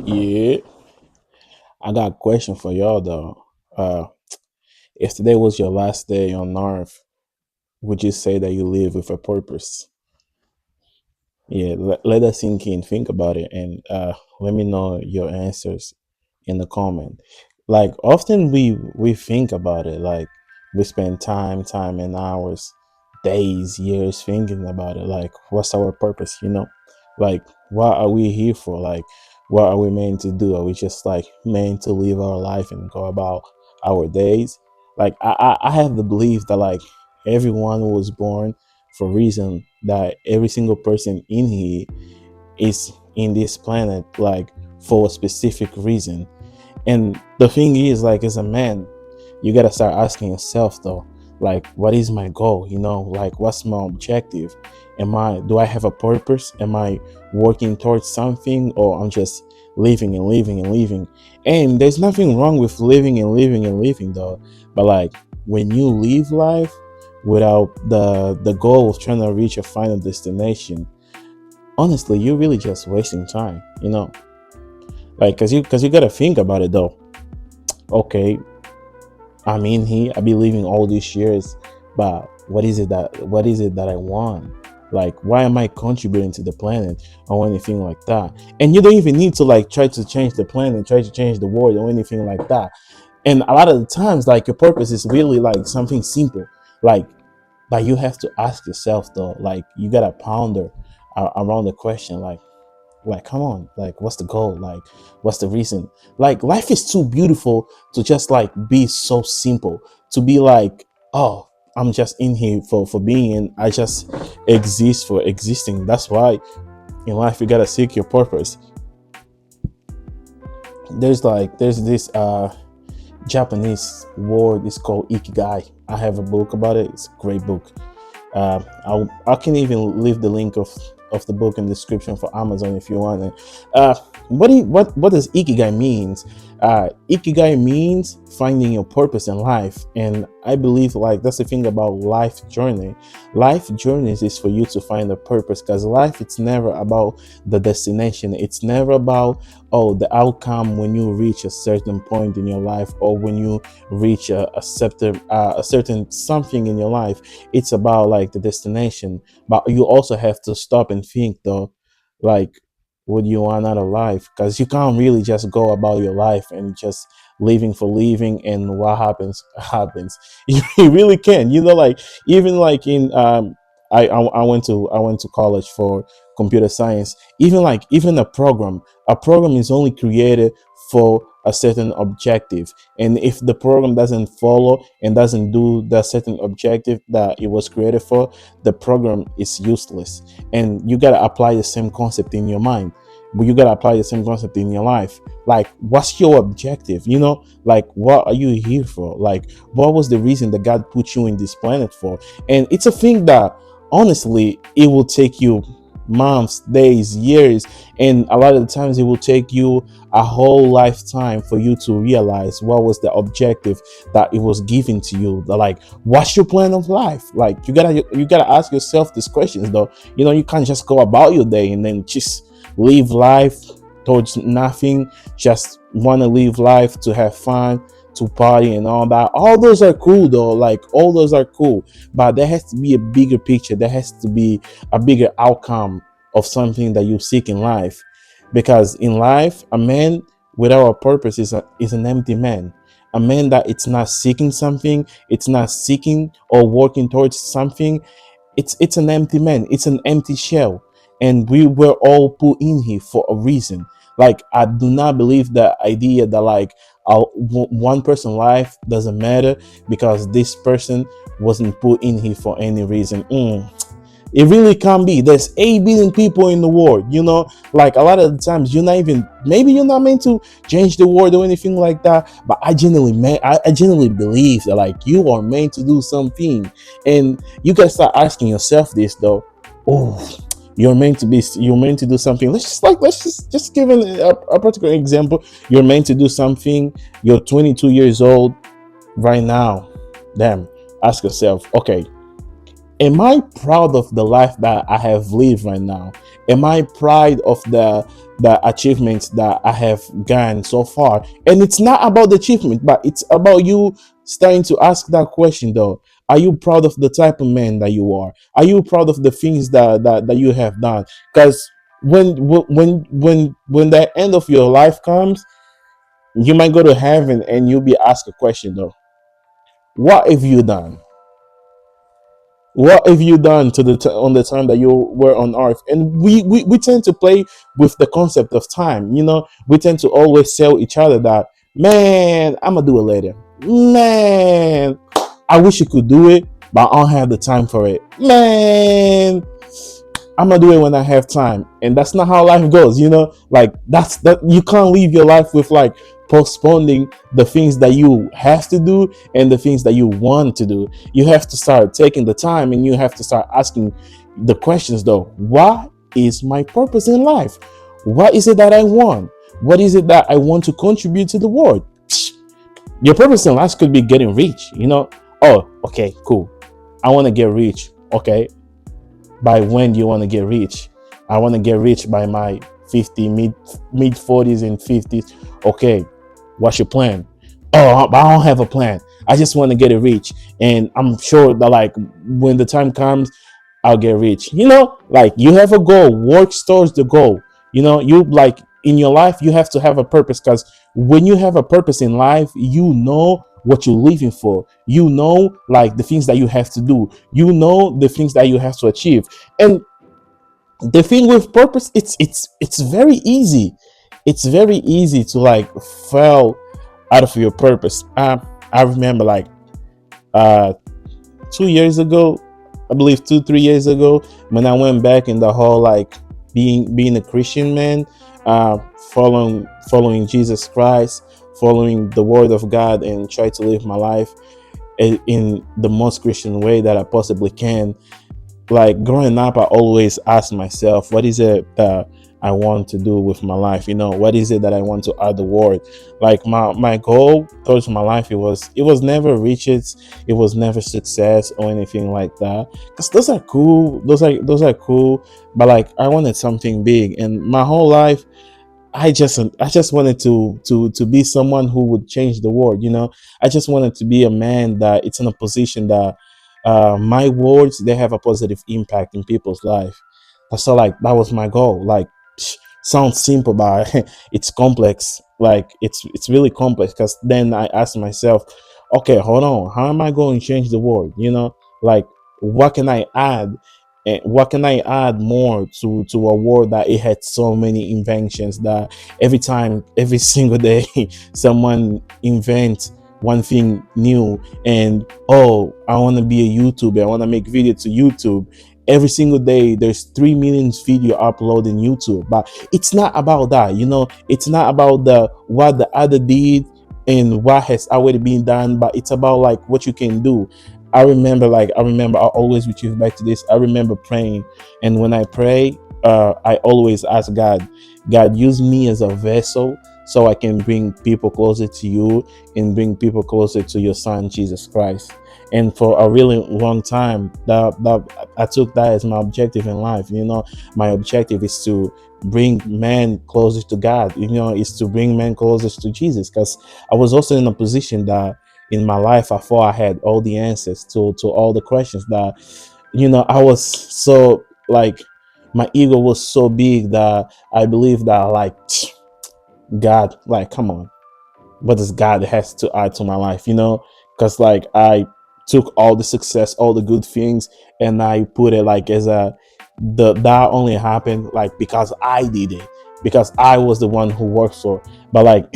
Yeah, I got a question for y'all though. If today was your last day on Earth, would you say that you live with a purpose? Yeah, let us sink in, think about it, and let me know your answers in the comment. Like often we think about it, like we spend time and hours, days, years thinking about it. Like, what's our purpose? Like what are we here for? Like, what are we meant to do? Are we just like meant to live our life and go about our days? Like I have the belief that like everyone was born for a reason, that every single person in here is in this planet like for a specific reason. And the thing is, like, as a man, you gotta start asking yourself though, like, what is my goal? Like, what's my objective? Do I have a purpose? Am I working towards something, or I'm just living and living and living? And there's nothing wrong with living and living and living though. But like, when you live life without the goal of trying to reach a final destination, honestly, you're really just wasting time. Like, cause you gotta think about it though. Okay, I'm in here. I've been living all these years, but what is it that I want? Like, why am I contributing to the planet or anything like that? And you don't even need to like try to change the planet, try to change the world or anything like that. And a lot of the times, like, your purpose is really like something simple, like, but you have to ask yourself though, like, you gotta ponder around the question, like, come on, like, what's the goal? Like, what's the reason? Like, life is too beautiful to just like be so simple, to be like, oh, I'm just in here for being, and I just exist for existing. That's why in life you gotta seek your purpose. There's this Japanese word is called ikigai. I have a book about it. It's a great book. I can even leave the link of the book in the description for Amazon if you want it. What does ikigai means? Ikigai means finding your purpose in life, and I believe like that's the thing about life journey. Life journeys is for you to find a purpose, because life, it's never about the destination. It's never about, oh, the outcome when you reach a certain point in your life, or when you reach a certain something in your life. It's about like the destination, but you also have to stop and think though, like, what you want out of life, because you can't really just go about your life and just living for living, and what happens happens. You really can, like, even like in I went to college for computer science. Even a program is only created for a certain objective, and if the program doesn't follow and doesn't do the certain objective that it was created for, the program is useless. And you got to apply the same concept in your mind, but you got to apply the same concept in your life. Like, what's your objective? Like, what are you here for? Like, what was the reason that God put you in this planet for? And it's a thing that, honestly, it will take you months, days, years, and a lot of the times it will take you a whole lifetime for you to realize what was the objective that it was given to you. Like, what's your plan of life? Like, you gotta ask yourself these questions though. You can't just go about your day and then just live life towards nothing. Just want to live life to have fun, to party and all that. All those are cool though. Like, all those are cool, but there has to be a bigger picture. There has to be a bigger outcome of something that you seek in life. Because in life, a man without a purpose is an empty man. A man that it's not seeking something, it's not seeking or working towards something, it's an empty man, it's an empty shell. And we were all put in here for a reason. Like, I do not believe the idea that like one person life doesn't matter because this person wasn't put in here for any reason. It really can't be. There's 8 billion people in the world. Like, a lot of the times maybe you're not meant to change the world or anything like that, but I genuinely believe that like you are meant to do something. And you gotta start asking yourself this though. Oh, you're meant to do something. Let's just give a particular example. You're meant to do something. You're 22 years old right now. Damn. Ask yourself, okay, am I proud of the life that I have lived right now? Am I proud of the achievements that I have gained so far? And it's not about the achievement, but it's about you starting to ask that question though. Are you proud of the type of man that you are you proud of the things that you have done? Because when the end of your life comes, you might go to heaven and you'll be asked a question though. What have you done? What have you done to on the time that you were on earth? And we tend to play with the concept of time. We tend to always tell each other that, man, I'm gonna do it later. Man, I wish you could do it, but I don't have the time for it. Man, I'm gonna do it when I have time. And that's not how life goes. Like, that you can't live your life with like postponing the things that you have to do and the things that you want to do. You have to start taking the time, and you have to start asking the questions though. What is my purpose in life? What is it that I want? What is it that I want to contribute to the world? Your purpose in life could be getting rich. Oh, okay, cool. I want to get rich. Okay, by when do you want to get rich? I want to get rich by my 50 mid 40s and 50s. Okay, what's your plan? Oh, I don't have a plan. I just want to get it rich, and I'm sure that like when the time comes, I'll get rich. Like, you have a goal, work towards the goal. You like, in your life you have to have a purpose, because when you have a purpose in life, you know what you're living for. You know, like, the things that you have to do. You know the things that you have to achieve. And the thing with purpose, it's very easy. It's very easy to like fall out of your purpose. I remember like uh 2 years ago, I believe 2 3 years ago, when I went back in the whole like being a Christian man, uh, following Jesus Christ, following the Word of God, and try to live my life in the most Christian way that I possibly can. Like, growing up, I always ask myself, what is it that I want to do with my life? What is it that I want to add the world? Like, my goal towards my life, it was never riches, it was never success or anything like that, because those are cool, those are cool, but like, I wanted something big. And my whole life, I just wanted to be someone who would change the world. I just wanted to be a man that it's in a position that my words, they have a positive impact in people's life. So like, that was my goal. Like, sounds simple, but it's complex. Like, it's really complex, because then I asked myself, okay, hold on, how am I going to change the world? Like, what can I add? And what can I add more to a world that it had so many inventions, that every time, every single day, someone invents one thing new. And, oh, I want to be a YouTuber, I want to make video to YouTube. Every single day there's 3 million video uploaded in YouTube. But it's not about that. It's not about the what the other did and what has already been done, but it's about like what you can do. I always retrieve back to this. I remember praying, and when I pray, I always ask God, God, use me as a vessel so I can bring people closer to you and bring people closer to your son Jesus Christ. And for a really long time, that I took that as my objective in life. My objective is to bring men closer to God. Is to bring men closer to Jesus. Because I was also in a position that in my life, I thought I had all the answers to all the questions. That I was so like, my ego was so big that I believe that, like, God, like, come on, what does God has to add to my life? Because like, I took all the success, all the good things, and I put it like as that only happened like because I did it, because I was the one who worked for. But like,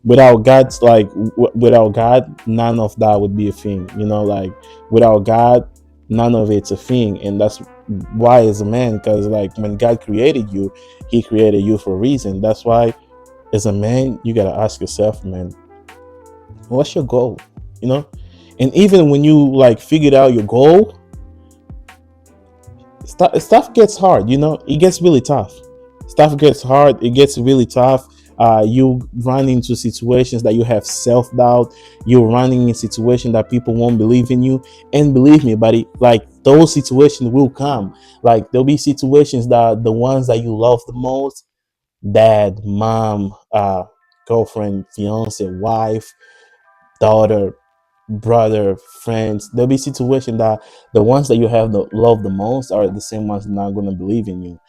without God's like without God, none of that would be a thing. Like, without God, none of it's a thing. And that's why, as a man, because like, when God created you, He created you for a reason. That's why, as a man, you gotta ask yourself, man, what's your goal? You know? And even when you like figured out your goal, stuff gets hard. It gets really tough. Stuff gets hard. It gets really tough. You run into situations that you have self doubt. You're running in situations that people won't believe in you. And believe me, buddy, like, those situations will come. Like there'll be situations that the ones that you love the most, dad, mom, girlfriend, fiance, wife, daughter, brother, friends. There'll be situations that the ones that you have the love the most are the same ones not gonna believe in you.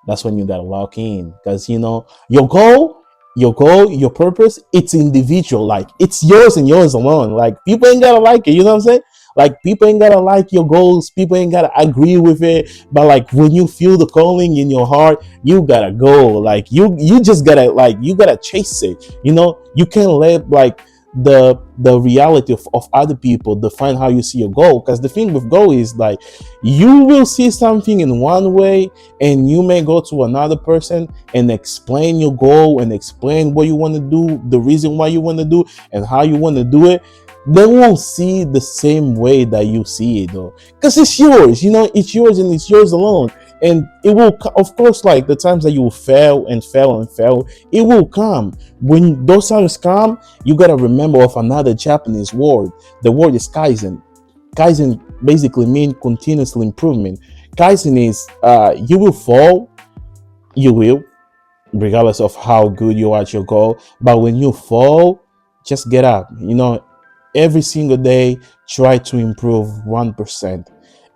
That's when you gotta lock in, because you know your purpose, it's individual. Like it's yours and yours alone. Like people ain't gotta like it. You know what I'm saying? Like people ain't gotta like your goals. People ain't gotta agree with it. But like when you feel the calling in your heart, you gotta go. Like you just gotta like you gotta chase it. You know, you can't let like the reality of other people define how you see your goal. Because the thing with goal is like you will see something in one way, and you may go to another person and explain your goal and explain what you want to do, the reason why you want to do, and how you want to do it. They won't see the same way that you see it though, because it's yours. You know, it's yours and it's yours alone. And it will of course, like the times that you will fail and fail and fail, it will come. When those times come, you got to remember of another Japanese word. The word is kaizen. Kaizen basically means continuously improvement. Kaizen is you will fall, you will, regardless of how good you are at your goal. But when you fall, just get up. You know, every single day, try to improve 1%.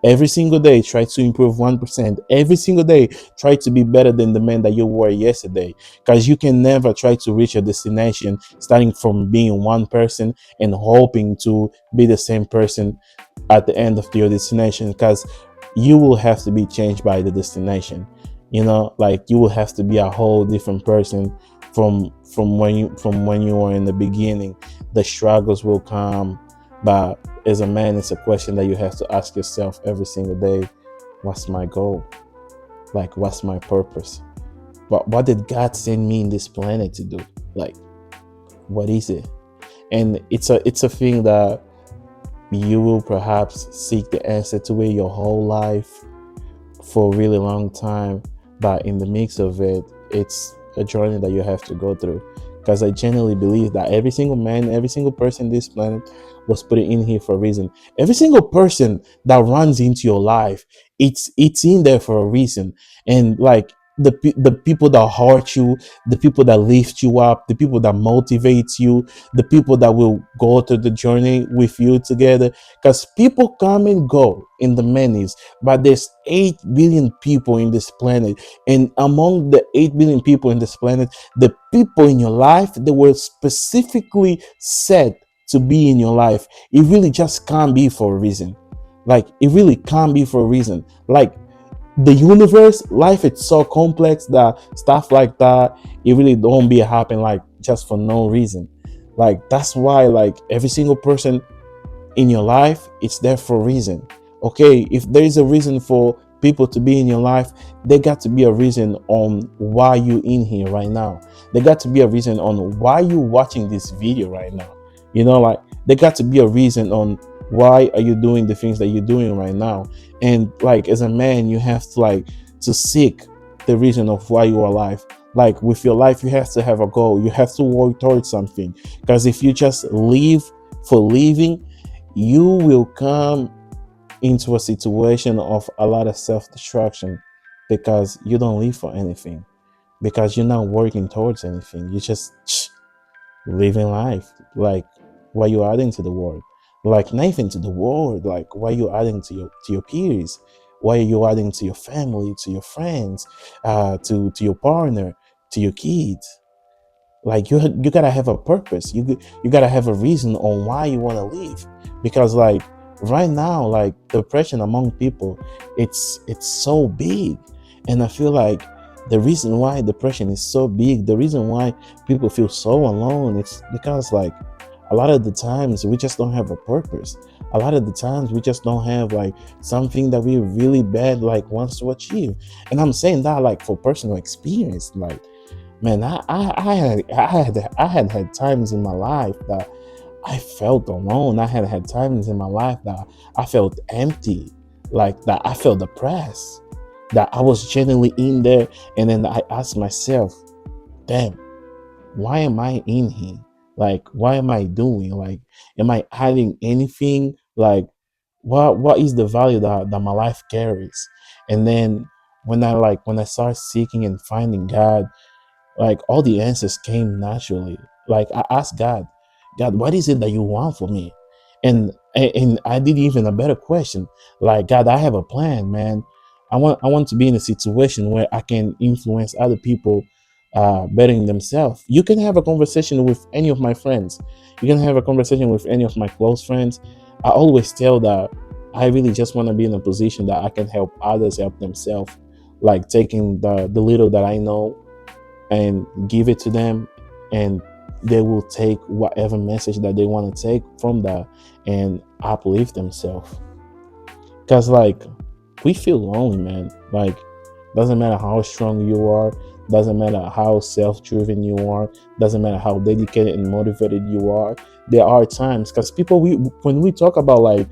Every single day, try to improve 1%. Every single day, try to be better than the man that you were yesterday. Because you can never try to reach a destination starting from being one person and hoping to be the same person at the end of your destination, because you will have to be changed by the destination. You know, like you will have to be a whole different person from when you were in the beginning. The struggles will come, but as a man, it's a question that you have to ask yourself every single day. What's my goal? Like what's my purpose? What did God send me in this planet to do? Like what is it? And it's a thing that you will perhaps seek the answer to it your whole life, for a really long time. But in the mix of it, it's a journey that you have to go through. Because I genuinely believe that every single man, every single person on this planet was put in here for a reason. Every single person that runs into your life, it's in there for a reason. And like the people that hurt you, the people that lift you up, the people that motivate you, the people that will go through the journey with you together. Because people come and go in the many, but there's 8 billion people in this planet. And among the 8 billion people in this planet, the people in your life, they were specifically set to be in your life. It really just can't be for a reason. Like it really can't be for a reason. Like the universe, life, it's so complex that stuff like that, it really don't be happen like just for no reason. Like that's why like every single person in your life, it's there for a reason. Okay, if there is a reason for people to be in your life, there got to be a reason on why you in here right now. There got to be a reason on why you watching this video right now. You know, like there got to be a reason on why are you doing the things that you're doing right now. And like as a man, you have to like to seek the reason of why you are alive. Like with your life, you have to have a goal. You have to work towards something. Because if you just live for living, you will come into a situation of a lot of self-destruction, because you don't live for anything, because you're not working towards anything. You just living life. Like what you adding to the world? Like nothing to the world. Like what you adding to your peers? What are you adding to your family, to your friends, to your partner, to your kids? Like you gotta have a purpose. You gotta have a reason on why you want to live. Because like right now, like depression among people, it's so big. And I feel like the reason why depression is so big, the reason why people feel so alone, it's because like a lot of the times we just don't have a purpose. A lot of the times we just don't have like something that we really bad like wants to achieve. And I'm saying that like for personal experience. Like man, I had times in my life that I felt alone. I had had times in my life that I felt empty, like that I felt depressed, that I was genuinely in there. And then I asked myself, damn, why am I in here? Like, why am I doing? Like, am I adding anything? Like, what is the value that my life carries? And then when I start seeking and finding God, like all the answers came naturally. Like I asked God, God, what is it that you want for me? And I did even a better question. Like, God, I have a plan, man. I want to be in a situation where I can influence other people bettering themselves. You can have a conversation with any of my friends. You can have a conversation with any of my close friends. I always tell that I really just want to be in a position that I can help others help themselves, like taking the little that I know and give it to them, and they will take whatever message that they want to take from that and uplift themselves. Because like we feel lonely, man. Like doesn't matter how strong you are, doesn't matter how self-driven you are, doesn't matter how dedicated and motivated you are. There are times, because people, we when we talk about like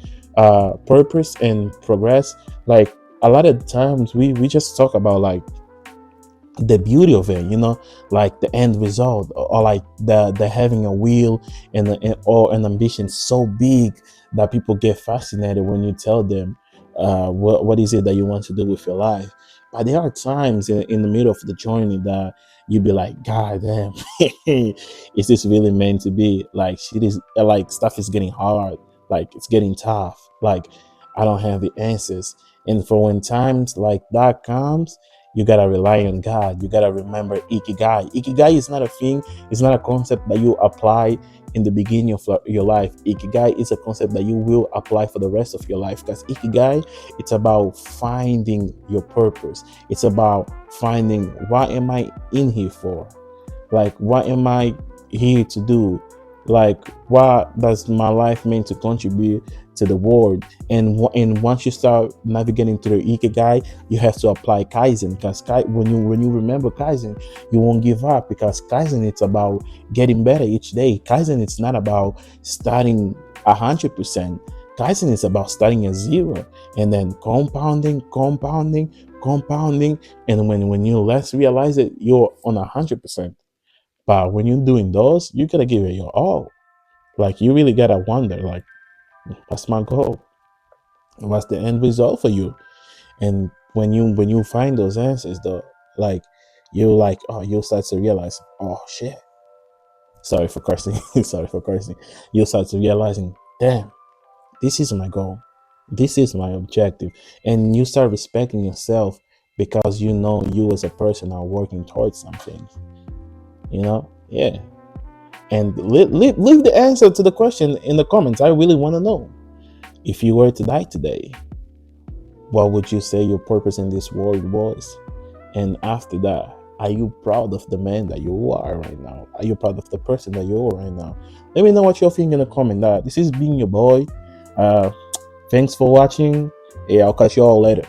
purpose and progress, like a lot of times we just talk about like the beauty of it, like the end result, or like the having a will or an ambition so big that people get fascinated when you tell them what is it that you want to do with your life. But there are times in the middle of the journey that you be like, God damn, is this really meant to be? Like shit is like stuff is getting hard, like it's getting tough, like I don't have the answers. And for when times like that comes, you gotta rely on God. You gotta remember ikigai. Ikigai is not a thing, it's not a concept that you apply in the beginning of your life. Ikigai is a concept that you will apply for the rest of your life, because ikigai, it's about finding your purpose. It's about finding, what am I in here for? Like, what am I here to do? Like, what does my life mean to contribute to the world? And once you start navigating through ikigai, you have to apply kaizen, because when you remember kaizen, you won't give up, because kaizen, it's about getting better each day. Kaizen, it's not about starting 100%. Kaizen is about starting at zero and then compounding, and when you less realize it, you're on 100%. But when you're doing those, you gotta give it your all. Like you really gotta wonder, like, what's my goal? What's the end result for you? And when you find those answers, though, like you like, oh, you'll start to realize, oh shit. Sorry for cursing. Sorry for cursing. You'll start to realizing, damn, this is my goal. This is my objective. And you start respecting yourself because you know you as a person are working towards something. Yeah. And leave the answer to the question in the comments. I really want to know. If you were to die today, what would you say your purpose in this world was? And after that, are you proud of the man that you are right now? Are you proud of the person that you are right now? Let me know what you're thinking in the comment. This is being your boy. Thanks for watching. Yeah, I'll catch you all later.